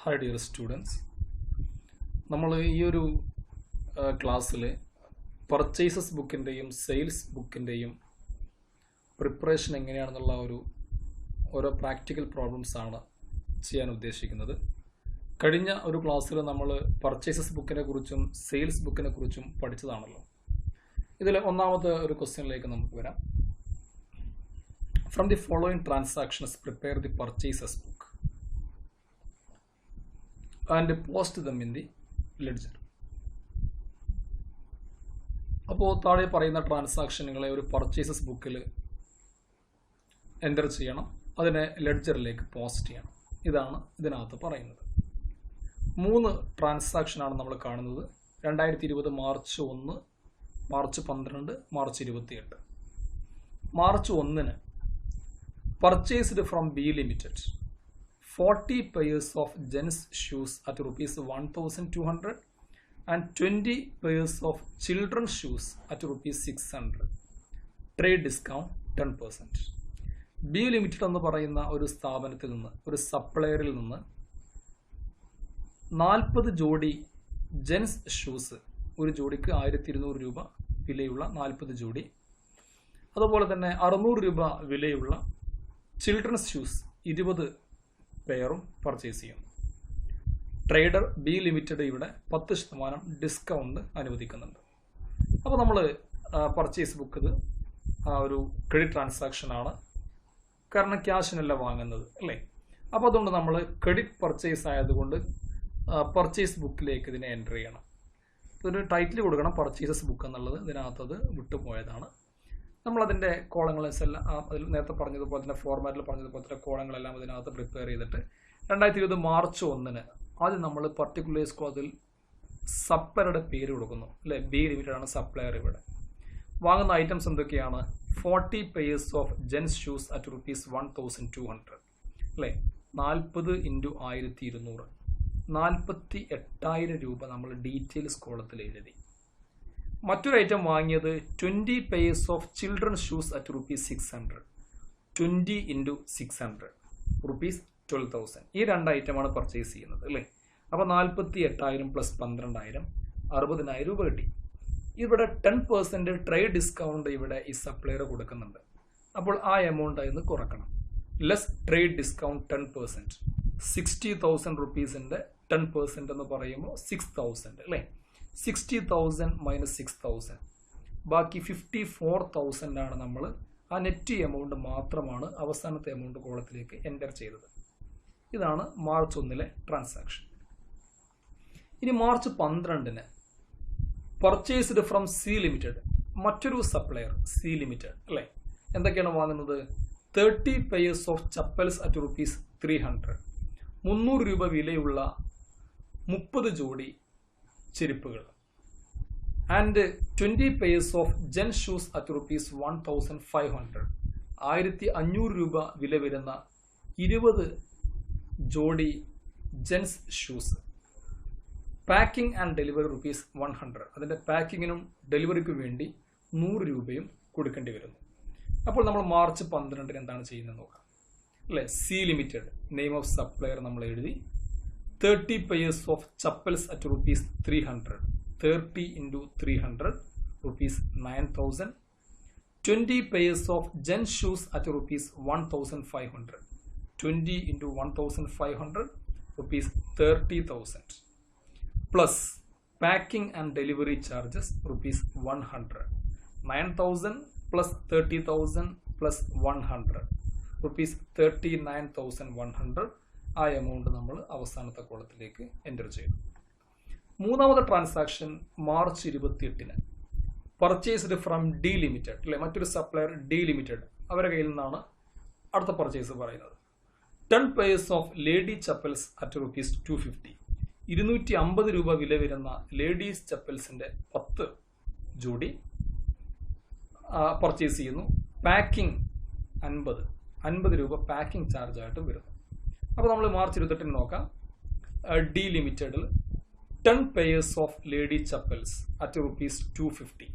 Hi dear students, നമ്മൾ ഈ ഒരു ക്ലാസ്സിൽ പർച്ചേസസ് ബുക്കിൻ്റെയും സെയിൽസ് ബുക്കിൻ്റെയും പ്രിപ്പറേഷൻ എങ്ങനെയാണെന്നുള്ള ഓരോ പ്രാക്ടിക്കൽ പ്രോബ്ലംസ് ആണ് ചെയ്യാൻ ഉദ്ദേശിക്കുന്നത്. കഴിഞ്ഞ ഒരു ക്ലാസ്സിൽ നമ്മൾ പർച്ചേസസ് ബുക്കിനെ കുറിച്ചും സെയിൽസ് ബുക്കിനെ കുറിച്ചും പഠിച്ചതാണല്ലോ. ഇതിൽ ഒന്നാമത്തെ ഒരു ക്വസ്റ്റ്യനിലേക്ക് നമുക്ക് വരാം. From the following transactions prepare the purchases book and post them in the ledger. അപ്പോൾ താഴെ പറയുന്ന ട്രാൻസാക്ഷനുകളെ ഒരു പർച്ചേസസ് ബുക്കിൽ എൻ്റർ ചെയ്യണം, അതിനെ ലെഡ്ജറിലേക്ക് പോസ്റ്റ് ചെയ്യണം. ഇതാണ് ഇതിനകത്ത് പറയുന്നത്. 3 ട്രാൻസാക്ഷനാണ് നമ്മൾ കാണുന്നത്. 2020 March 1, March 12, March 28. March 1 purchased from B limited 40 pairs of gents shoes at rupees 1200 and 20 pairs of children's shoes at rupees 600. Trade discount 10%. B limited എന്ന് പറയുന്ന ഒരു സ്ഥാപനത്തിൽ നിന്ന്, ഒരു സപ്ലയറിൽ നിന്ന് 40 ജോഡി ജെൻസ് ഷൂസ്, ഒരു ജോഡിക്ക് 1200 രൂപ വിലയുള്ള 40 ജോഡി, അതുപോലെ തന്നെ 600 രൂപ വിലയുള്ള ചിൽഡ്രൻസ് ഷൂസ് 20 പെയറും പർച്ചേസ് ചെയ്യും. ട്രേഡർ ബി ലിമിറ്റഡ് ഇവിടെ 10% ഡിസ്കൗണ്ട് അനുവദിക്കുന്നുണ്ട്. അപ്പോൾ നമ്മൾ പർച്ചേസ് ബുക്ക് ഇത് ഒരു ക്രെഡിറ്റ് ട്രാൻസാക്ഷൻ ആണ്, കാരണം ക്യാഷിനല്ല വാങ്ങുന്നത് അല്ലേ. അപ്പോൾ അതുകൊണ്ട് നമ്മൾ ക്രെഡിറ്റ് പർച്ചേസ് ആയതുകൊണ്ട് പർച്ചേസ് ബുക്കിലേക്ക് ഇതിനെ എൻ്റർ ചെയ്യണം. ഇതൊരു ടൈറ്റിൽ കൊടുക്കണം, പർച്ചേസസ് ബുക്ക് എന്നുള്ളത്. ഇതിനകത്തത് വിട്ടുപോയതാണ്. നമ്മളതിൻ്റെ കോളങ്ങളെല്ലാം അതിൽ നേരത്തെ പറഞ്ഞതുപോലെ തന്നെ ഫോർമാറ്റിൽ പറഞ്ഞതുപോലെ തന്നെ കോളങ്ങളെല്ലാം ഇതിനകത്ത് പ്രിപ്പയർ ചെയ്തിട്ട് 2020 മാർച്ച് 1 ആദ്യം നമ്മൾ പർട്ടിക്കുലേഴ്സ് ക്ലോസിൽ സപ്ലയറുടെ പേര് കൊടുക്കുന്നു അല്ലേ. ബി ലിമിറ്റഡ് ആണ് സപ്ലയർ. ഇവിടെ വാങ്ങുന്ന ഐറ്റംസ് എന്തൊക്കെയാണ്? 40 pairs of gents shoes at rupees 1200 അല്ലേ. 40 × 1200 48,000 രൂപ നമ്മൾ ഡീറ്റെയിൽസ് കോളത്തിൽ എഴുതി. മറ്റൊരു ഐറ്റം വാങ്ങിയത് 20 pairs of children's shoes at rupees 600. 20 × 600 rupees 12,000. ഈ 2 ഐറ്റമാണ് പർച്ചേസ് ചെയ്യുന്നത് അല്ലേ. അപ്പോൾ 48,000 + 12,000 60,000 രൂപ കിട്ടി. ഇവിടെ 10% ട്രേഡ് ഡിസ്കൗണ്ട് ഇവിടെ ഈ സപ്ലയർ കൊടുക്കുന്നുണ്ട്. അപ്പോൾ ആ എമൗണ്ട് അതിന് കുറക്കണം. Less trade discount 10%. 60,000 റുപ്പീസിൻ്റെ 10% എന്ന് പറയുമ്പോൾ 6,000 അല്ലേ. 60,000 - 6,000 ബാക്കി 54,000 ആണ് നമ്മൾ ആ നെറ്റ് എമൗണ്ട് മാത്രമാണ് അവസാനത്തെ എമൗണ്ട് കോളത്തിലേക്ക് എൻ്റർ ചെയ്തത്. ഇതാണ് മാർച്ച് 1 ട്രാൻസാക്ഷൻ. ഇനി March 12 purchased from C limited, മറ്റൊരു സപ്ലയർ സി ലിമിറ്റഡ് അല്ലേ. എന്തൊക്കെയാണ് വാങ്ങുന്നത്? 30 pairs of chappals at rupees 300. 300 രൂപ വിലയുള്ള 30 ജോഡി ചെരുപ്പുകൾ. And 20 pairs of gent shoes at rupees 1500. 1500 രൂപ വില വരുന്ന 20 ജോഡി gents shoes. Packing and delivery rupees 100. അതിൻ്റെ പാക്കിങ്ങിനും ഡെലിവറിക്കും വേണ്ടി 100 രൂപയും കൊടുക്കേണ്ടി വരുന്നു. അപ്പോൾ നമ്മൾ മാർച്ച് 12 എന്താണ് ചെയ്യുന്നത് നോക്കാം അല്ലേ. C limited name of supplier നമ്മൾ എഴുതി. 30 pairs of chappals at rupees 300. 30 × 300 rupees 9,000. 20 pairs of gent shoes at rupees 1500. 20 × 1500 rupees 30,000. Plus packing and delivery charges rupees 100. 9,000 + 30,000 + 100 rupees 39,100. ആ എമൗണ്ട് നമ്മൾ അവസാനത്തെ കോളത്തിലേക്ക് എൻ്റർ ചെയ്തു. മൂന്നാമത്തെ transaction March 28 purchased from D limited അല്ലെ. മറ്റൊരു supplier D limited, അവരുടെ കയ്യിൽ നിന്നാണ് അടുത്ത പർച്ചേസ് പറയുന്നത്. 10 pairs of lady chappals at rupees 250. 250 രൂപ വില വരുന്ന ലേഡീസ് ചപ്പൽസിൻ്റെ 10 ജോഡി പർച്ചേസ് ചെയ്യുന്നു. പാക്കിംഗ് 50 രൂപ പാക്കിംഗ് ചാർജ് ആയിട്ട് വരുന്നു. അപ്പോൾ നമ്മൾ മാർച്ച് 28 നോക്കാം. ഡി ലിമിറ്റഡിൽ 10 pairs of lady chappals at rupees 250.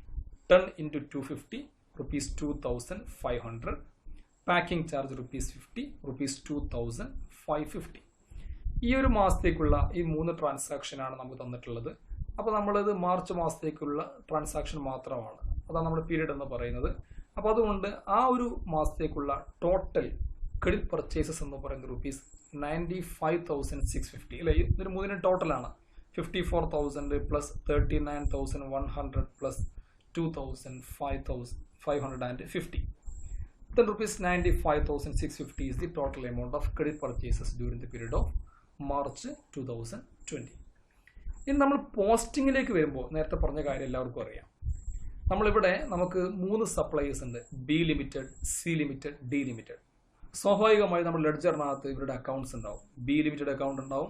10 × 250 rupees 2,500. Packing charge rupees 50, rupees 2,550. ഈ ഒരു മാസത്തേക്കുള്ള ഈ 3 ട്രാൻസാക്ഷനാണ് നമുക്ക് തന്നിട്ടുള്ളത്. അപ്പോൾ നമ്മളിത് മാർച്ച് മാസത്തേക്കുള്ള ട്രാൻസാക്ഷൻ മാത്രമാണ്, അതാണ് നമ്മുടെ പീരീഡ് എന്ന് പറയുന്നത്. അപ്പോൾ അതുകൊണ്ട് ആ ഒരു മാസത്തേക്കുള്ള ടോട്ടൽ ക്രെഡിറ്റ് പർച്ചേസസ് എന്ന് പറയുന്നത് റുപ്പീസ് 95,650 അല്ലേ. ഇതൊരു 3 ടോട്ടലാണ്. 54,000 plus 39,100 plus 2,550. Then rupees 95,650 is the total amount of credit purchases during the period of March 2020. ഇനി നമ്മൾ പോസ്റ്റിങ്ങിലേക്ക് വരുമ്പോൾ നേരത്തെ പറഞ്ഞ കാര്യം എല്ലാവർക്കും അറിയാം. നമ്മളിവിടെ നമുക്ക് 3 സപ്ലൈസ് ഉണ്ട്, B limited, C limited, D limited. സ്വാഭാവികമായി നമ്മൾ ലെഡ്ജറിനകത്ത് ഇവരുടെ അക്കൗണ്ട്സ് ഉണ്ടാവും. ബി ലിമിറ്റഡ് അക്കൗണ്ട് ഉണ്ടാവും,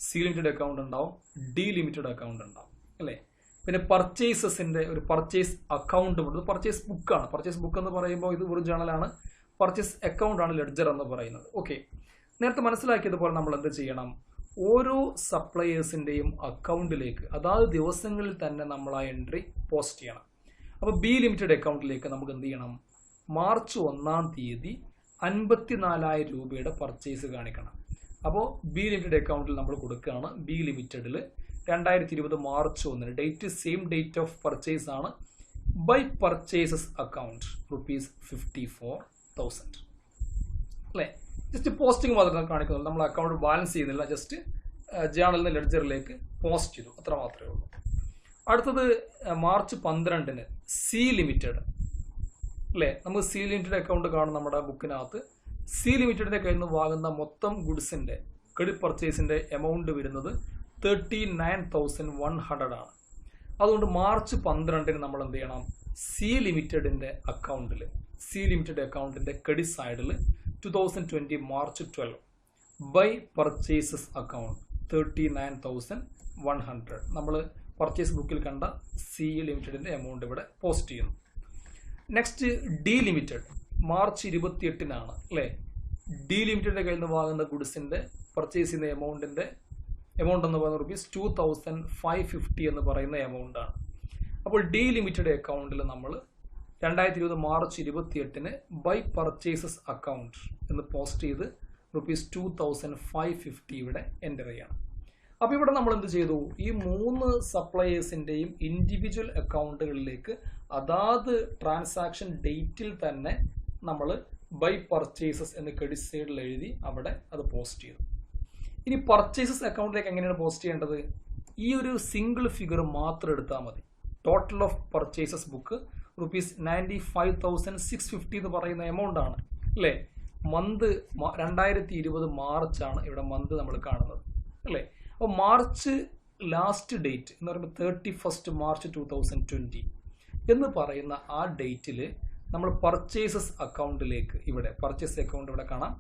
സി ലിമിറ്റഡ് അക്കൗണ്ട് ഉണ്ടാവും, ഡി ലിമിറ്റഡ് അക്കൗണ്ട് ഉണ്ടാവും അല്ലേ. പിന്നെ പർച്ചേസസിന്റെ ഒരു പർച്ചേസ് അക്കൗണ്ട് ഉണ്ട്, പർച്ചേസ് ബുക്കാണ്. പർച്ചേസ് ബുക്ക് എന്ന് പറയുമ്പോൾ ഇത് ഒരു ജേണലാണ്, പർച്ചേസ് അക്കൗണ്ട് ആണ് ലെഡ്ജർ എന്ന് പറയുന്നത്. ഓക്കെ, നേരത്തെ മനസ്സിലാക്കിയതുപോലെ നമ്മൾ എന്ത് ചെയ്യണം, ഓരോ സപ്ലയേഴ്സിന്റെയും അക്കൗണ്ടിലേക്ക് അതാത് ദിവസങ്ങളിൽ തന്നെ നമ്മൾ ആ എൻട്രി പോസ്റ്റ് ചെയ്യണം. അപ്പോൾ ബി ലിമിറ്റഡ് അക്കൗണ്ടിലേക്ക് നമുക്ക് എന്ത് ചെയ്യണം, മാർച്ച് 1-ാം തീയതി 54,000 രൂപയുടെ പർച്ചേസ് കാണിക്കണം. അപ്പോൾ ബി ലിമിറ്റഡ് അക്കൗണ്ടിൽ നമ്മൾ കൊടുക്കുകയാണ്. ബി ലിമിറ്റഡിൽ 2020 March 1 date same date of purchase ആണ്. ബൈ പർച്ചേസസ് അക്കൗണ്ട് റുപ്പീസ് 54,000 അല്ലേ. ജസ്റ്റ് പോസ്റ്റിംഗ് മാത്രമേ കാണിക്കുന്നുള്ളൂ, നമ്മൾ അക്കൗണ്ട് ബാലൻസ് ചെയ്യുന്നില്ല, ജസ്റ്റ് ജേണലിൽ നിന്ന് ലെഡ്ജറിലേക്ക് പോസ്റ്റ് ചെയ്തു, അത്ര മാത്രമേ ഉള്ളൂ. അടുത്തത് മാർച്ച് 12 സി ലിമിറ്റഡ് അല്ലേ. നമുക്ക് സി ലിമിറ്റഡ് അക്കൗണ്ട് കാണും നമ്മുടെ ബുക്കിനകത്ത്. സി ലിമിറ്റഡിന്റെ കയ്യിൽ നിന്ന് വാങ്ങുന്ന മൊത്തം ഗുഡ്സിന്റെ ക്രെഡിറ്റ് പർച്ചേസിന്റെ എമൗണ്ട് വരുന്നത് 39,100 ആണ്. അതുകൊണ്ട് മാർച്ച് 12 നമ്മൾ എന്ത് ചെയ്യണം, സി ലിമിറ്റഡിന്റെ അക്കൗണ്ടിൽ, സി ലിമിറ്റഡ് അക്കൗണ്ടിന്റെ ക്രെഡിറ്റ് സൈഡിൽ 2020 മാർച്ച് 12 ബൈ പർച്ചേസസ് അക്കൗണ്ട് 39,100 നമ്മൾ പർച്ചേസ് ബുക്കിൽ കണ്ട സി ലിമിറ്റഡിന്റെ എമൗണ്ട് ഇവിടെ പോസ്റ്റ് ചെയ്യുന്നു. നെക്സ്റ്റ് ഡി ലിമിറ്റഡ് മാർച്ച് 28 അല്ലേ. ഡി ലിമിറ്റഡിന്റെ കയ്യിൽ നിന്ന് വാങ്ങുന്ന ഗുഡ്സിന്റെ പർച്ചേസ് ചെയ്യുന്ന എമൗണ്ട് എന്ന് പറയുന്നത് റുപ്പീസ് 2,550 എന്ന് പറയുന്ന എമൗണ്ട് ആണ്. അപ്പോൾ ഡി ലിമിറ്റഡ് അക്കൗണ്ടിൽ നമ്മൾ 2020 മാർച്ച് 28 ബൈ പർച്ചേസസ് അക്കൗണ്ട് എന്ന് പോസ്റ്റ് ചെയ്ത് റുപ്പീസ് 2,550 ഇവിടെ എൻ്റർ ചെയ്യണം. അപ്പോൾ ഇവിടെ നമ്മൾ എന്ത് ചെയ്തു, ഈ 3 സപ്ലയേഴ്സിൻ്റെയും ഇൻഡിവിജ്വൽ അക്കൗണ്ടുകളിലേക്ക് അതാത് ട്രാൻസാക്ഷൻ ഡേറ്റിൽ തന്നെ നമ്മൾ ബൈ പർച്ചേസസ് എന്ന് ക്രെഡിറ്റ് സൈഡിൽ എഴുതി അവിടെ അത് പോസ്റ്റ് ചെയ്തു. ഇനി പർച്ചേസസ് അക്കൗണ്ടിലേക്ക് എങ്ങനെയാണ് പോസ്റ്റ് ചെയ്യേണ്ടത്, ഈ ഒരു സിംഗിൾ ഫിഗർ മാത്രം എടുത്താൽ മതി. Total of purchases book rupees 95,650 എന്ന് പറയുന്ന എമൗണ്ട് ആണ് അല്ലേ. മന്ത് 2020 മാർച്ചാണ് ഇവിടെ മന്ത് നമ്മൾ കാണുന്നത് അല്ലേ. അപ്പോൾ മാർച്ച് ലാസ്റ്റ് ഡേറ്റ് എന്ന് പറയുമ്പോൾ 31 മാർച്ച് 2020 എന്ന് പറയുന്ന ആ ഡേറ്റിൽ നമ്മൾ പർച്ചേസസ് അക്കൗണ്ടിലേക്ക്, ഇവിടെ പർച്ചേസ് അക്കൗണ്ട് ഇവിടെ കാണാം,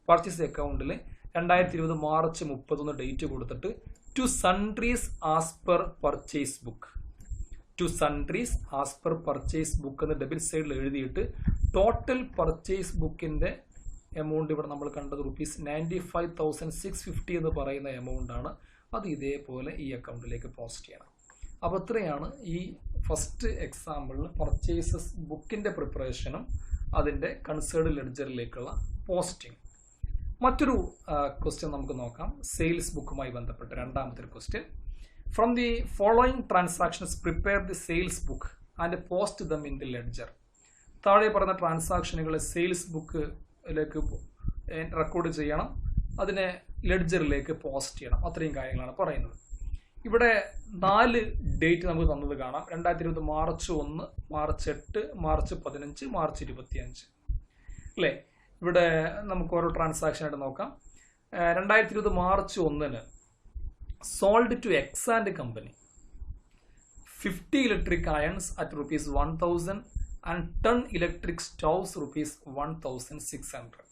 പർച്ചേസ് അക്കൗണ്ടിൽ 2020 മാർച്ച് 31 ഡേറ്റ് കൊടുത്തിട്ട് to sundries as per purchase book, to sundries as per purchase book എന്ന് ഡെബിറ്റ് സൈഡിൽ എഴുതിയിട്ട് ടോട്ടൽ പർച്ചേസ് ബുക്കിന്റെ എമൗണ്ട് ഇവിടെ നമ്മൾ കണ്ടത് റുപ്പീസ് 95,650 എന്ന് പറയുന്ന എമൗണ്ട് ആണ്. അത് ഇതേപോലെ ഈ അക്കൗണ്ടിലേക്ക് പോസ്റ്റ് ചെയ്യണം. അപ്പോൾ ഇത്രയാണ് ഈ ഫസ്റ്റ് എക്സാമ്പിളിൽ പർച്ചേസസ് ബുക്കിന്റെ പ്രിപ്പറേഷനും അതിന്റെ കൺസേർഡ് ലെഡ്ജറിലേക്കുള്ള പോസ്റ്റിംഗ്. മറ്റൊരു ക്വസ്റ്റ്യൻ നമുക്ക് നോക്കാം, സെയിൽസ് ബുക്കുമായി ബന്ധപ്പെട്ട് രണ്ടാമത്തെ question. From the following transactions prepare the sales book and post them in the ledger. താഴെ പറഞ്ഞ ട്രാൻസാക്ഷനുകൾ സെയിൽസ് ബുക്കിലേക്ക് റെക്കോർഡ് ചെയ്യണം, അതിനെ ലെഡ്ജറിലേക്ക് പോസ്റ്റ് ചെയ്യണം. അത്രയും കാര്യങ്ങളാണ് പറയുന്നത്. ഇവിടെ 4 ഡേറ്റ് നമുക്ക് തന്നത് കാണാം. 2020 മാർച്ച് 1, മാർച്ച് 8, മാർച്ച് 15, മാർച്ച് 25 അല്ലേ. ഇവിടെ നമുക്ക് ഓരോ ട്രാൻസാക്ഷൻ ആയിട്ട് നോക്കാം. 2020 March 1 sold to X and company 50 electric irons at rupees 1,000 and 10 electric stoves rupees 1,600.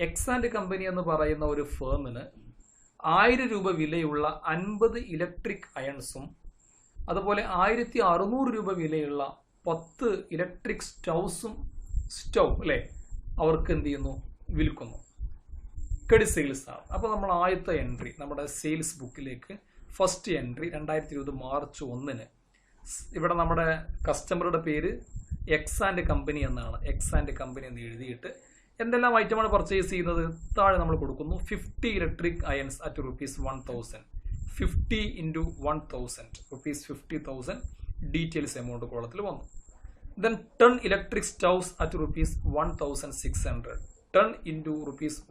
X and company എന്ന് പറയുന്ന ഒരു ഫേമിന് 1000 രൂപ വിലയുള്ള 50 ഇലക്ട്രിക് അയൺസും അതുപോലെ 1,600 രൂപ വിലയുള്ള 10 ഇലക്ട്രിക് സ്റ്റൗ അല്ലേ അവർക്ക് എന്ത് ചെയ്യുന്നു, വിൽക്കുന്നു. ക്രെഡിറ്റ് സെയിൽസ് ആണ്. അപ്പോൾ നമ്മൾ ആദ്യത്തെ എൻട്രി നമ്മുടെ സെയിൽസ് ബുക്കിലേക്ക് ഫസ്റ്റ് എൻട്രി 2020 മാർച്ച് 1 ഇവിടെ നമ്മുടെ കസ്റ്റമറുടെ പേര് എക്സാൻഡ് കമ്പനി എന്നാണ്. എക്സാൻഡ് കമ്പനി എന്ന് എഴുതിയിട്ട് എന്തെല്ലാം ഐറ്റമാണ് പർച്ചേസ് ചെയ്യുന്നത്? താഴെ നമ്മൾ കൊടുക്കുന്നു 50 electric irons at ₹1000. 50 into 1000 ₹50,000 details amount കോളത്തിൽ വന്നു. Then 10 electric stoves at ₹1,600. 10 into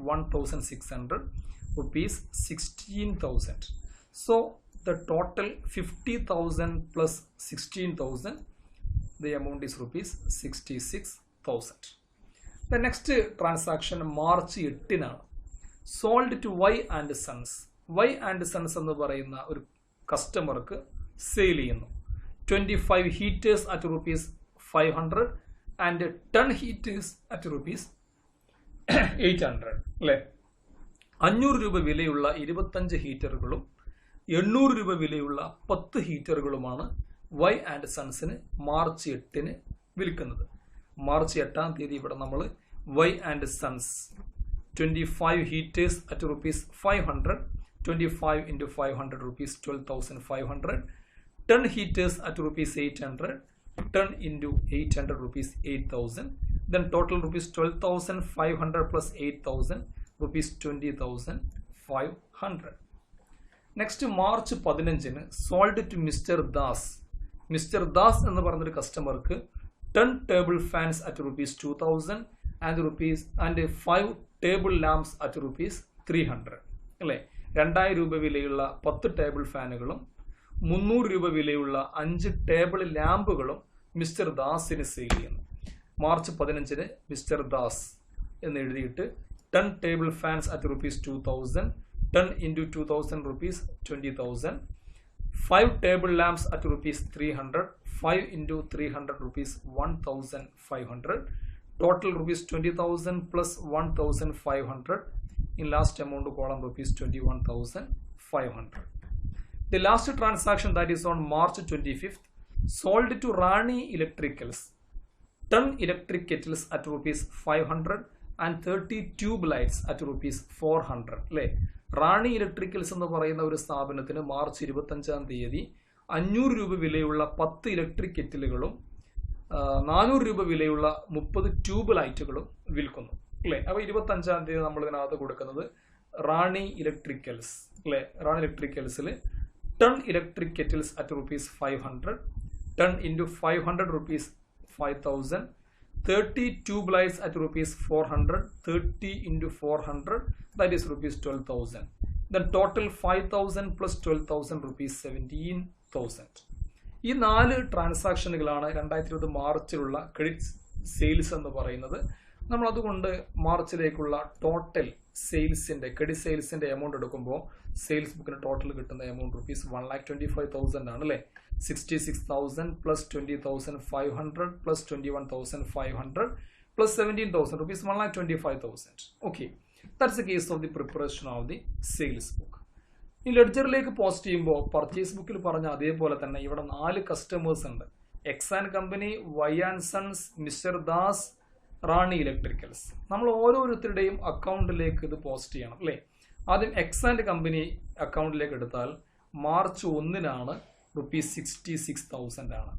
₹1,600 16,000. So the total 50,000 plus 16,000, the amount is ₹66,000. The next transaction March 8 sold to Y and Sons. Y and Sons എന്ന് പറയുന്ന ഒരു കസ്റ്റമർക്ക് സെയിൽ ചെയ്യുന്നു. 25 heaters at ₹500 and 10 heaters at ₹800. അല്ലേ? 500 രൂപ വിലയുള്ള 25 ഹീറ്ററുകളും 800 രൂപ വിലയുള്ള 10 ഹീറ്ററുകളുമാണ് വൈ ആൻഡ് സൺസിന് മാർച്ച് 8 വിൽക്കുന്നത്. മാർച്ച് 8 ഇവിടെ നമ്മൾ Y and sons 25 heaters at ₹500. 25 into 500 ₹12,500. 10 heaters at ₹800. 10 into 800 ₹8,000. Then total ₹12,500 plus 8,000 ₹20,500. Next March 15 sold to Mr. Das. Mr. Das എന്ന് പറഞ്ഞൊരു കസ്റ്റമർക്ക് 10 table fans at ₹2,000 and 5 table lamps at ₹300. അല്ലേ? 2000 രൂപ വിലയുള്ള 10 ടേബിൾ ഫാനുകളും 300 രൂപ വിലയുള്ള 5 ടേബിൾ ലാമ്പുകളും മിസ്റ്റർ ദാസിന് സെയിൽ ചെയ്യുന്നു. March 15 mister Das എന്ന് എഴുതിയിട്ട് 10 table fans at ₹2,000. 10 into 2,000 ₹20,000. 5 table lamps at ₹300. 5 into 300 ₹1,500. Total ₹20,000 plus 1,500. In last amount column ₹21,500. The last transaction, that is on March 25th, sold to Rani Electricals. 10 electric kettles at ₹500 and 30 tube lights at ₹400. അല്ലേ? റാണി electricals എന്ന് പറയുന്ന ഒരു സ്ഥാപനത്തിന് March 25 500 രൂപ വിലയുള്ള 10 electric കെറ്റിലുകളും 400 രൂപ വിലയുള്ള 30 tube ലൈറ്റുകളും വിൽക്കുന്നു. അല്ലേ? അപ്പോൾ 25 നമ്മൾ ഇതിനകത്ത് കൊടുക്കുന്നത് റാണി ഇലക്ട്രിക്കൽസ്. അല്ലേ? റാണി ഇലക്ട്രിക്കൽസിൽ 10 electric kettles at ₹500. 10 into 500 ₹5,000. 30 tube lights at ₹400. 30 into 400, that is ₹12,000. Then total 5,000 plus 12,000 ₹17,000. ഈ 4 ട്രാൻസാക്ഷനുകളാണ് 2020 മാർച്ചിലുള്ള ക്രെഡിറ്റ് സെയിൽസ് എന്ന് പറയുന്നത്. നമ്മൾ അതുകൊണ്ട് മാർച്ചിലേക്കുള്ള ടോട്ടൽ സെയിൽസിന്റെ ക്രെഡിറ്റ് സെയിൽസിന്റെ എമൗണ്ട് എടുക്കുമ്പോൾ സെയിൽസ് ബുക്കിന് ടോട്ടൽ കിട്ടുന്ന എമൗണ്ട് ₹1,25,000 ആണ്. അല്ലേ? 66,000 plus 20,500 plus 21,500 plus 17,000 ₹1,25,000. Okay, that's the case of the preparation of the sales book. ഈ ലെഡ്ജറിലേക്ക് പോസ്റ്റ് ചെയ്യുമ്പോൾ പർച്ചേസ് ബുക്കിൽ പറഞ്ഞ അതേപോലെ തന്നെ ഇവിടെ 4 കസ്റ്റമേഴ്സ് ഉണ്ട്. X and company, Y and sons, mister Das, Rani electricals. നമ്മൾ ഓരോരുത്തരുടെയും അക്കൗണ്ടിലേക്ക് ഇത് പോസ്റ്റ് ചെയ്യണം. അല്ലേ? ആദ്യം എക്സ് ആൻഡ് കമ്പനി അക്കൗണ്ടിലേക്ക് എടുത്താൽ മാർച്ച് 1 ₹66,000 ആണ്.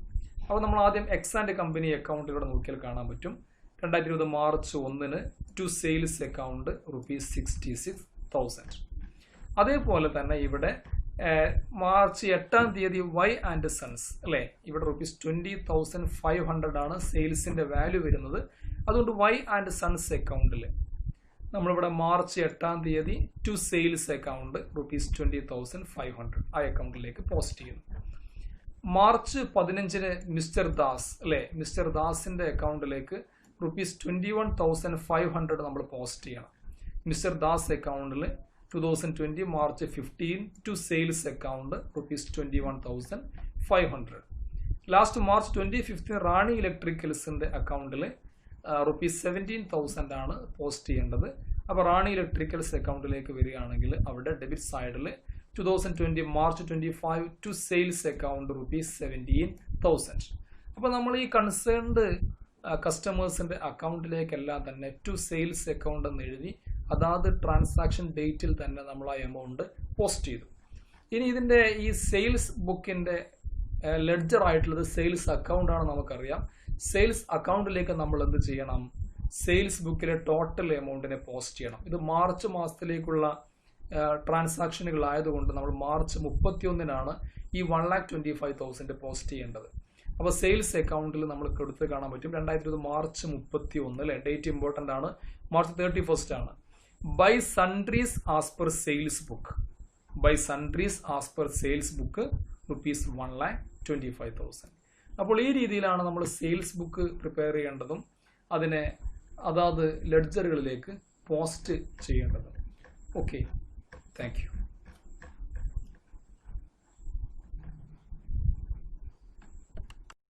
അപ്പോൾ നമ്മൾ ആദ്യം എക്സ് ആൻഡ് കമ്പനി അക്കൗണ്ട് ഇവിടെ നോക്കിയാൽ കാണാൻ പറ്റും. 2020 മാർച്ച് 1 ടു സെയിൽസ് അക്കൗണ്ട് ₹66,000. അതേപോലെ തന്നെ ഇവിടെ മാർച്ച് 8 വൈ ആൻഡ് സൺസ്. അല്ലേ? ഇവിടെ ₹20,500 ആണ് സെയിൽസിന്റെ വാല്യൂ വരുന്നത്. അതുകൊണ്ട് വൈ ആൻഡ് സൺസ് അക്കൗണ്ടിൽ നമ്മളിവിടെ മാർച്ച് 8 ടു സെയിൽസ് അക്കൗണ്ട് ₹20,500 ആ അക്കൗണ്ടിലേക്ക് പോസ്റ്റ് ചെയ്യുന്നു. March 15 mister Das. അല്ലേ? മിസ്റ്റർ ദാസിന്റെ അക്കൗണ്ടിലേക്ക് ₹21,500 നമ്മൾ പോസ്റ്റ് ചെയ്യണം. മിസ്റ്റർ ദാസ് അക്കൗണ്ടിൽ 2020 March 15 to sales account ₹21,500. Last March 25 Rani ഇലക്ട്രിക്കൽസിന്റെ അക്കൗണ്ടിൽ ₹17,000 ആണ് പോസ്റ്റ് ചെയ്യേണ്ടത്. അപ്പോൾ റാണി ഇലക്ട്രിക്കൽസ് അക്കൗണ്ടിലേക്ക് വരികയാണെങ്കിൽ അവിടെ ഡെബിറ്റ് സൈഡിൽ 2020 മാർച്ച് 25 ടു സെയിൽസ് അക്കൗണ്ട് ₹17,000. അപ്പോൾ നമ്മൾ ഈ കൺസേൺഡ് കസ്റ്റമേഴ്സിന്റെ അക്കൗണ്ടിലേക്കെല്ലാം തന്നെ ടു സെയിൽസ് അക്കൗണ്ട് എന്ന് എഴുതി അതാത് ട്രാൻസാക്ഷൻ ഡേറ്റിൽ തന്നെ നമ്മൾ ആ എമൗണ്ട് പോസ്റ്റ് ചെയ്തു. ഇനി ഇതിന്റെ ഈ സെയിൽസ് ബുക്കിന്റെ ലെഡ്ജർ ആയിട്ടുള്ളത് സെയിൽസ് അക്കൗണ്ട് ആണ് നമുക്കറിയാം. സെയിൽസ് അക്കൗണ്ടിലേക്ക് നമ്മൾ എന്ത് ചെയ്യണം? സെയിൽസ് ബുക്കിലെ ടോട്ടൽ എമൗണ്ടിനെ പോസ്റ്റ് ചെയ്യണം. ഇത് മാർച്ച് മാസത്തിലേക്കുള്ള ട്രാൻസാക്ഷനുകൾ ആയതുകൊണ്ട് നമ്മൾ മാർച്ച് 31-നാണ് ഈ 1,25,000 പോസ്റ്റ് ചെയ്യേണ്ടത്. അപ്പോൾ സെയിൽസ് അക്കൗണ്ടിൽ നമുക്ക് എടുത്ത് കാണാൻ പറ്റും 2020 മാർച്ച് 31 അല്ലേ, ഡേറ്റ് ഇമ്പോർട്ടൻ്റ് ആണ്. മാർച്ച് 31 ആണ്. By sundries as per sales book, by sundries as per sales book rupees 1,25,000. അപ്പോൾ ഈ രീതിയിലാണ് നമ്മൾ സെയിൽസ് ബുക്ക് പ്രിപ്പയർ ചെയ്യേണ്ടതും അതിനെ അതാത് ലെഡ്ജറുകളിലേക്ക് പോസ്റ്റ് ചെയ്യേണ്ടതും. Okay, thank you.